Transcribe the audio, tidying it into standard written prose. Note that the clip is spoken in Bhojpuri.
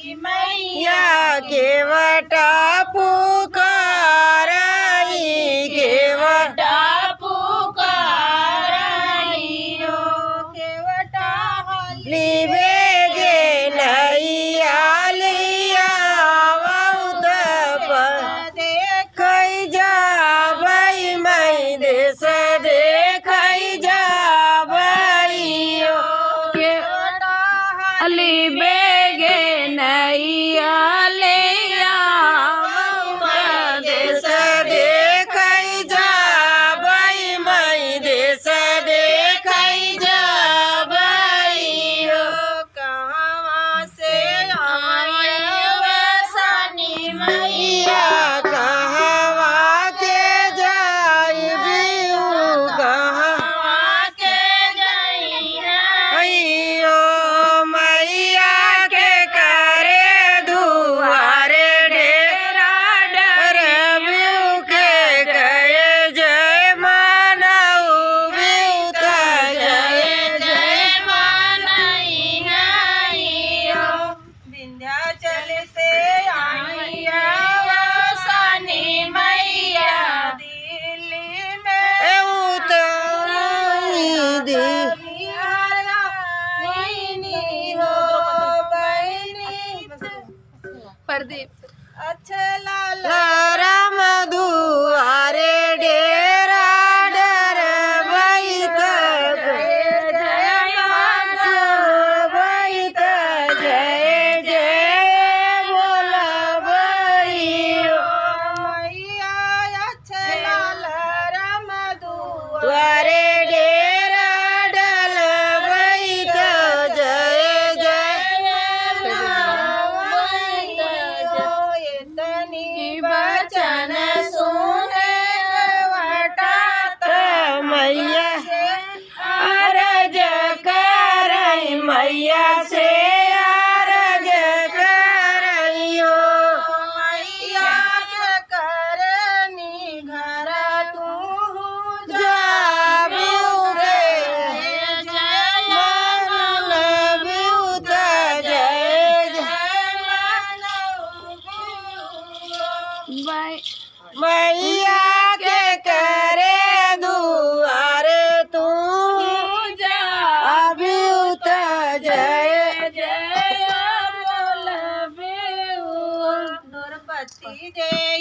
मैया केवटा पुकारई केवटा पुकारई केवटा लिबे गे नैया लिया बहुत देख जाबई मैं देश देख जाबई केवटा लिबे गे नैया लिया देश देख जाबई मैं देश देख जाबई कहाँ से आए वैसानी मैया कहाँ के जाइबी कहाँ के जाइयो मैया के करे दुआरे डेरा डर बिउ के गए जय मानऊ बिउ जय मानइयो विंध्याचल से आइया वसानी मैया दिल्ली में प्रदीप अच्छे लाल राम दुआरे डेरा डर बैत जय बैत जय जय बोलबैयो मैया अच्छे लाल राम दुआरे डेरा डल बैत जय जय बचन सुने वटात मैया अरज करई मैया से अरज करइयो मैया के करनी घर तू जाबिउ गे जय मानबिउ जय मैया के करे दुआरे तू जाबिउ जय जय बोलबिउ द्रौपदी जय